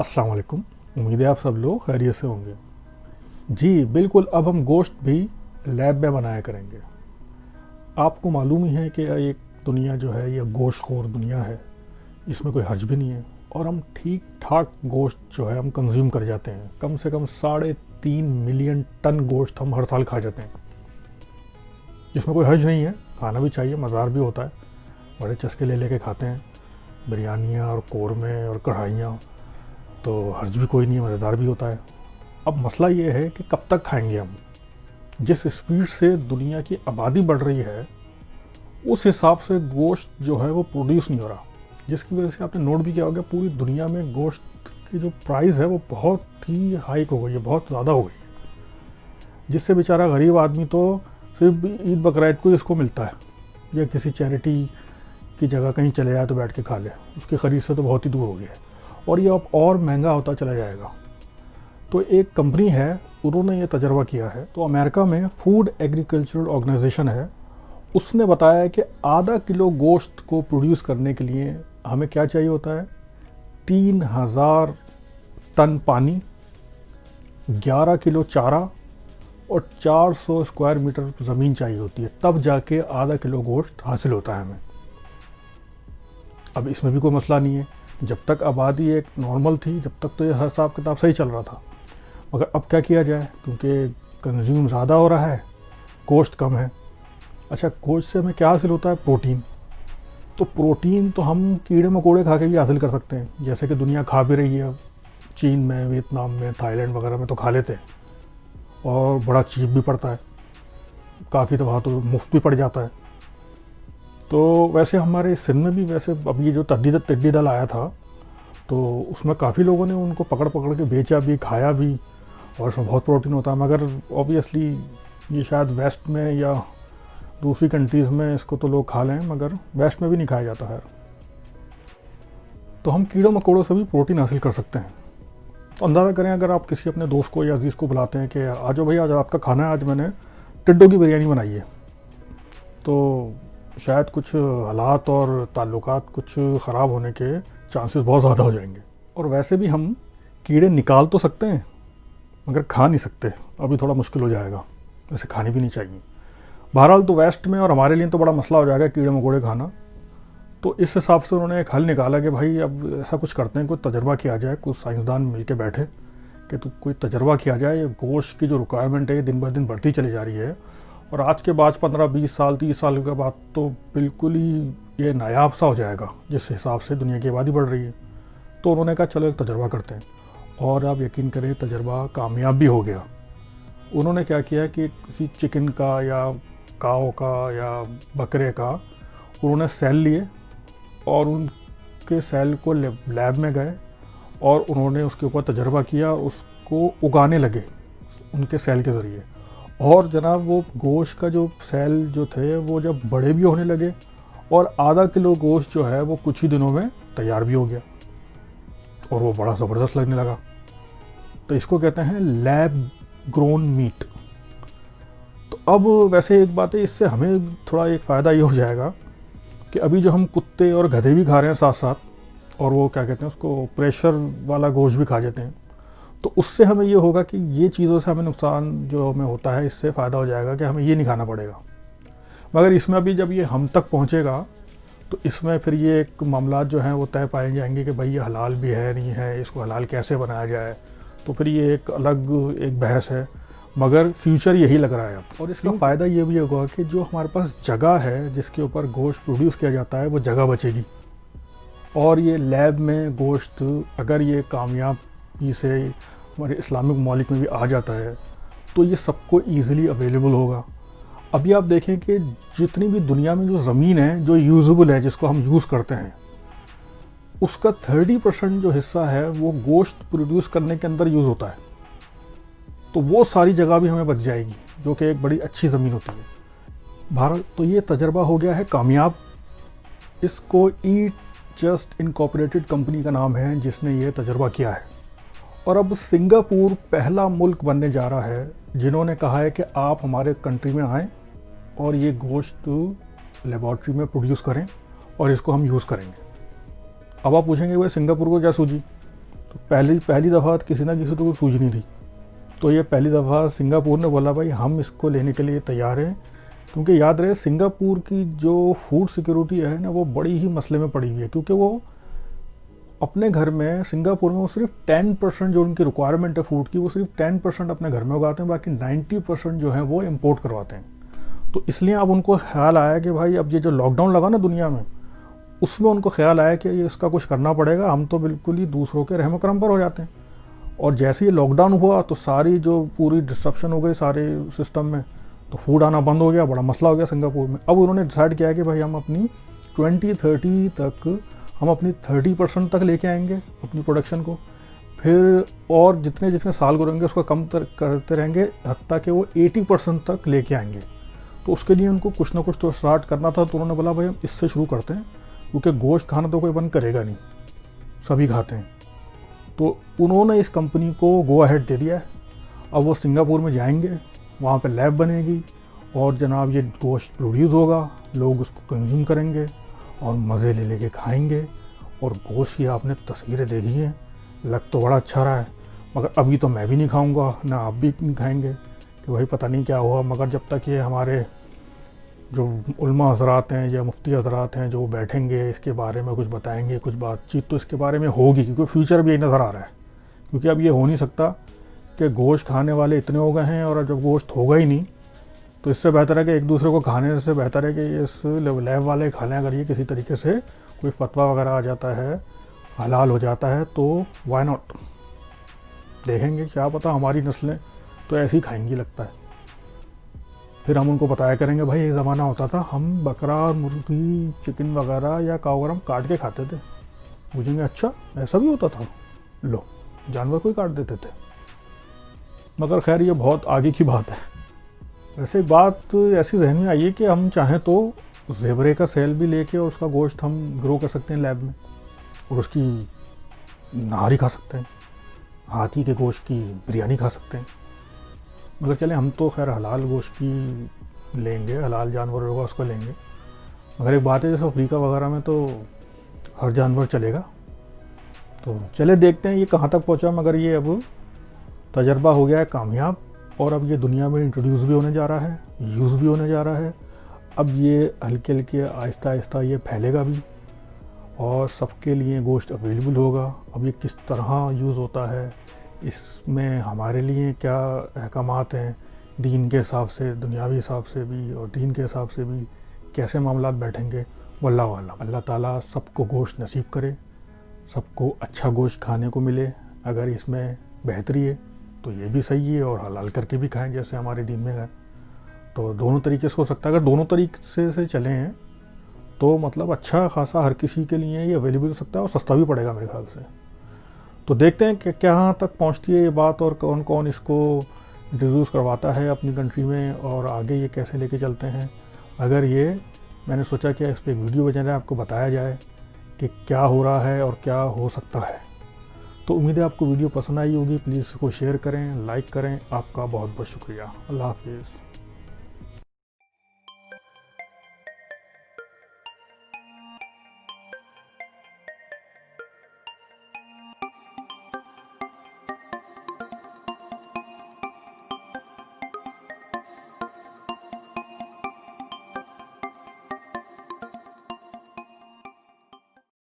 अस्सलाम वालेकुम। उम्मीद है आप सब लोग खैरियत से होंगे। जी बिल्कुल, अब हम गोश्त भी लैब में बनाया करेंगे। आपको मालूम ही है कि एक दुनिया जो है ये गोश्तखोर दुनिया है, इसमें कोई हर्ज भी नहीं है और हम ठीक ठाक गोश्त जो है हम कंज्यूम कर जाते हैं। कम से कम 3.5 मिलियन टन गोश्त हम हर साल खा जाते हैं, जिसमें कोई हर्ज नहीं है। खाना भी चाहिए, मज़ार भी होता है, बड़े चस्के ले लेके खाते हैं, बिरयानियाँ और कौरमे और कढ़ाइयाँ, तो हर्ज भी कोई नहीं है, मज़ेदार भी होता है। अब मसला ये है कि कब तक खाएंगे हम। जिस स्पीड से दुनिया की आबादी बढ़ रही है उस हिसाब से गोश्त जो है वो प्रोड्यूस नहीं हो रहा, जिसकी वजह से आपने नोट भी किया होगा पूरी दुनिया में गोश्त की जो प्राइस है वो बहुत ही हाइक हो गई है, बहुत ज़्यादा हो गई है, जिससे बेचारा गरीब आदमी तो सिर्फ ईद बकरीद को इसको मिलता है, या किसी चैरिटी की जगह कहीं चले जाए तो बैठ के खा ले, उसकी ख़रीद से तो बहुत ही दूर हो गया है और ये अब और महंगा होता चला जाएगा। तो एक कंपनी है, उन्होंने ये तजर्बा किया है। तो अमेरिका में फूड एग्रीकल्चरल ऑर्गेनाइजेशन है, उसने बताया कि आधा किलो गोश्त को प्रोड्यूस करने के लिए हमें क्या चाहिए होता है, 3000 टन पानी, 11 किलो चारा और 400 स्क्वायर मीटर ज़मीन चाहिए होती है, तब जाके आधा किलो गोश्त हासिल होता है हमें। अब इसमें भी कोई मसला नहीं है, जब तक आबादी एक नॉर्मल थी जब तक तो ये हिसाब किताब सही चल रहा था। मगर अब क्या किया जाए, क्योंकि कंज्यूम ज़्यादा हो रहा है, गोश्त कम है। अच्छा, गोश्त से हमें क्या हासिल होता है, प्रोटीन। तो प्रोटीन तो हम कीड़े मकोड़े खा के भी हासिल कर सकते हैं, जैसे कि दुनिया खा भी रही है। चीन में, वियतनाम में, थाईलैंड वगैरह में तो खा लेते हैं और बड़ा चीप भी पड़ता है, काफ़ी दफ़ा तो मुफ्त भी पड़ जाता है। तो वैसे हमारे सिंध में भी वैसे अब ये जो टिड्डी दल आया था तो उसमें काफ़ी लोगों ने उनको पकड़ पकड़ के बेचा भी, खाया भी, और इसमें बहुत प्रोटीन होता है। मगर ऑब्वियसली ये शायद वेस्ट में या दूसरी कंट्रीज़ में इसको तो लोग खा लें, मगर वेस्ट में भी नहीं खाया जाता है। तो हम कीड़ों मकोड़ों से भी प्रोटीन हासिल कर सकते हैं। तो अंदाज़ा करें, अगर आप किसी अपने दोस्त को या अजीज़ को बुलाते हैं कि आ जाओ भाई, आज रात का खाना है, आज मैंने टिड्डों की बिरयानी बनाई है, तो शायद कुछ हालात और ताल्लुकात कुछ ख़राब होने के चांसेस बहुत ज़्यादा हो जाएंगे। और वैसे भी हम कीड़े निकाल तो सकते हैं मगर खा नहीं सकते, अभी थोड़ा मुश्किल हो जाएगा, वैसे खाने भी नहीं चाहिए। बहरहाल तो वेस्ट में और हमारे लिए तो बड़ा मसला हो जाएगा कीड़े मकोड़े खाना। तो इस हिसाब से उन्होंने एक हल निकाला कि भाई अब ऐसा कुछ करते हैं, कोई तजर्बा किया जाए, कुछ साइंसदान मिल के बैठे कि तो कोई तजर्बा किया जाए। ये गोश्त की जो रिक्वायरमेंट है ये दिन ब दिन बढ़ती चली जा रही है और आज के बाद 15-20 साल 30 साल के बाद तो बिल्कुल ही ये नायाब सा हो जाएगा, जिस हिसाब से दुनिया की आबादी बढ़ रही है। तो उन्होंने कहा चलो एक तजर्बा करते हैं, और आप यकीन करें तजर्बा कामयाब भी हो गया। उन्होंने क्या किया कि किसी चिकन का या काऊ का या बकरे का उन्होंने सेल लिए और उनके सेल को लैब में गए और उन्होंने उसके ऊपर तजर्बा किया, उसको उगाने लगे उनके सेल के ज़रिए। और जनाब वो गोश्त का जो सेल जो थे वो जब बड़े भी होने लगे और आधा किलो गोश्त जो है वो कुछ ही दिनों में तैयार भी हो गया और वो बड़ा ज़बरदस्त लगने लगा। तो इसको कहते हैं लैब ग्रोन मीट। तो अब वैसे एक बात है, इससे हमें थोड़ा एक फ़ायदा ये हो जाएगा कि अभी जो हम कुत्ते और गधे भी खा रहे हैं साथ साथ, और वो क्या कहते हैं उसको प्रेशर वाला गोश्त भी खा जाते हैं, तो उससे हमें ये होगा कि ये चीज़ों से हमें नुकसान जो हमें होता है इससे फ़ायदा हो जाएगा कि हमें ये नहीं खाना पड़ेगा। मगर इसमें अभी जब ये हम तक पहुँचेगा तो इसमें फिर ये एक मामला जो हैं वो तय पाए जाएंगे कि भाई ये हलाल भी है नहीं है, इसको हलाल कैसे बनाया जाए, तो फिर ये एक अलग एक बहस है। मगर फ्यूचर यही लग रहा है अब। और इसका फ़ायदा ये भी होगा कि जो हमारे पास जगह है जिसके ऊपर गोश्त प्रोड्यूस किया जाता है वो जगह बचेगी, और ये लैब में गोश्त अगर ये कामयाबी से हमारे इस्लामिक ममालिक में भी आ जाता है तो ये सबको ईज़िली अवेलेबल होगा। अभी आप देखें कि जितनी भी दुनिया में जो ज़मीन है जो यूज़ेबल है, जिसको हम यूज़ करते हैं, उसका 30% जो हिस्सा है वो गोश्त प्रोड्यूस करने के अंदर यूज़ होता है। तो वो सारी जगह भी हमें बच जाएगी, जो कि एक बड़ी अच्छी ज़मीन होती है। भारत तो ये तजर्बा हो गया है कामयाब। इसको ईट जस्ट इनकॉर्पोरेटेड कंपनी का नाम है जिसने ये तजर्बा किया है, और अब सिंगापुर पहला मुल्क बनने जा रहा है जिन्होंने कहा है कि आप हमारे कंट्री में आएँ और ये गोश्त लेबॉर्ट्री में प्रोड्यूस करें और इसको हम यूज़ करेंगे। अब आप पूछेंगे भाई सिंगापुर को क्या सूझी, तो पहली दफ़ा किसी ना किसी को सूझ नहीं थी। तो ये पहली दफ़ा सिंगापुर ने बोला भाई हम इसको लेने के लिए तैयार हैं, क्योंकि याद रहे सिंगापुर की जो फूड सिक्योरिटी है ना वो बड़ी ही मसले में पड़ी हुई है, क्योंकि वो अपने घर में सिंगापुर में वो सिर्फ 10% जो उनकी रिक्वायरमेंट है फूड की वो सिर्फ 10% अपने घर में उगाते हैं, बाकी 90% जो है वो इम्पोर्ट करवाते हैं। तो इसलिए अब उनको ख्याल आया कि भाई अब ये जो लॉकडाउन लगा ना दुनिया में, उसमें उनको ख्याल आया कि ये इसका कुछ करना पड़ेगा, हम तो बिल्कुल ही दूसरों के रहम करम पर हो जाते हैं। और जैसे ही लॉकडाउन हुआ तो सारी जो पूरी डिस्ट्रप्शन हो गई सारे सिस्टम में, तो फूड आना बंद हो गया, बड़ा मसला हो गया सिंगापुर में। अब उन्होंने डिसाइड किया कि भाई हम अपनी 2030 तक हम अपनी 30% तक लेके आएंगे अपनी प्रोडक्शन को, फिर और जितने जितने साल गुजरेंगे उसको कम करते रहेंगे हत्ता कि वो 80% तक लेके आएंगे। तो उसके लिए उनको कुछ ना कुछ तो स्टार्ट करना था। तो उन्होंने बोला भाई हम इससे शुरू करते हैं, क्योंकि गोश्त खाना तो कोई बंद करेगा नहीं, सभी खाते हैं। तो उन्होंने इस कंपनी को गो अहेड दे दिया है। अब वो सिंगापुर में जाएंगे, वहाँ पे लैब बनेगी और जनाब ये गोश्त प्रोड्यूस होगा, लोग उसको कंज्यूम करेंगे और मज़े ले लेके खाएंगे। और गोश्त की आपने तस्वीरें देखी हैं, लग तो बड़ा अच्छा रहा है, मगर अभी तो मैं भी नहीं खाऊंगा, ना आप भी नहीं खाएंगे कि भाई पता नहीं क्या हुआ। मगर जब तक ये हमारे जो उलमा हजरात हैं या मुफ्ती हजरात हैं जो बैठेंगे इसके बारे में कुछ बताएंगे, कुछ बातचीत तो इसके बारे में होगी, क्योंकि फ्यूचर भी यही नज़र आ रहा है। क्योंकि अब ये हो नहीं सकता कि गोश्त खाने वाले इतने हो गए हैं और जब गोश्त होगा ही नहीं तो इससे बेहतर है कि एक दूसरे को खाने से बेहतर है कि इस लैब वाले खा लें। अगर ये किसी तरीके से कोई फतवा वगैरह आ जाता है, हलाल हो जाता है, तो वाई नॉट, देखेंगे, क्या पता हमारी नस्लें तो ऐसी ही खाएंगी लगता है। फिर हम उनको बताया करेंगे भाई ये ज़माना होता था हम बकरा, मुर्गी, चिकन वगैरह या काऊ वगैरह काट के खाते थे। पूछेंगे अच्छा ऐसा भी होता था, लो जानवर को ही काट देते थे। मगर खैर ये बहुत आगे की बात है। वैसे बात ऐसी जहन में आई है कि हम चाहें तो ज़ेबरे का सेल भी लेके और उसका गोश्त हम ग्रो कर सकते हैं लैब में, और उसकी नहारी खा सकते हैं, हाथी के गोश्त की बिरयानी खा सकते हैं। मगर चलें हम तो खैर हलाल गोश्त की लेंगे, हलाल जानवर होगा उसको लेंगे। मगर एक बात है जैसे अफ्रीका वगैरह में तो हर जानवर चलेगा। तो चले देखते हैं ये कहाँ तक पहुँचा। मगर ये अब तजर्बा हो गया है कामयाब, और अब ये दुनिया में इंट्रोड्यूस भी होने जा रहा है, यूज़ भी होने जा रहा है। अब ये हल्के हल्के आहिस्ता आहिस्ता ये फैलेगा भी और सबके लिए गोश्त अवेलेबल होगा। अब ये किस तरह यूज़ होता है, इसमें हमारे लिए क्या अहकामात हैं दीन के हिसाब से, दुनियावी हिसाब से भी और दीन के हिसाब से भी कैसे मामलात बैठेंगे, वल्लाहु आलम। अल्लाह ताला सबको गोश्त नसीब करे, सबको अच्छा गोश्त खाने को मिले। अगर इसमें बेहतरी है तो ये भी सही है, और हलाल करके भी खाएं जैसे हमारे दीन में है। तो दोनों तरीके से हो सकता है। अगर दोनों तरीके से चले हैं तो मतलब अच्छा खासा हर किसी के लिए ये अवेलेबल हो सकता है और सस्ता भी पड़ेगा मेरे ख्याल से। तो देखते हैं कि कहाँ तक पहुँचती है ये बात और कौन कौन इसको इंट्रोड्यूस करवाता है अपनी कंट्री में, और आगे ये कैसे लेके चलते हैं। अगर ये मैंने सोचा कि इस पर एक वीडियो बना जाए, आपको बताया जाए कि क्या हो रहा है और क्या हो सकता है। तो उम्मीद है आपको वीडियो पसंद आई होगी। प्लीज़ इसको शेयर करें, लाइक करें। आपका बहुत बहुत शुक्रिया। अल्लाह हाफिज़।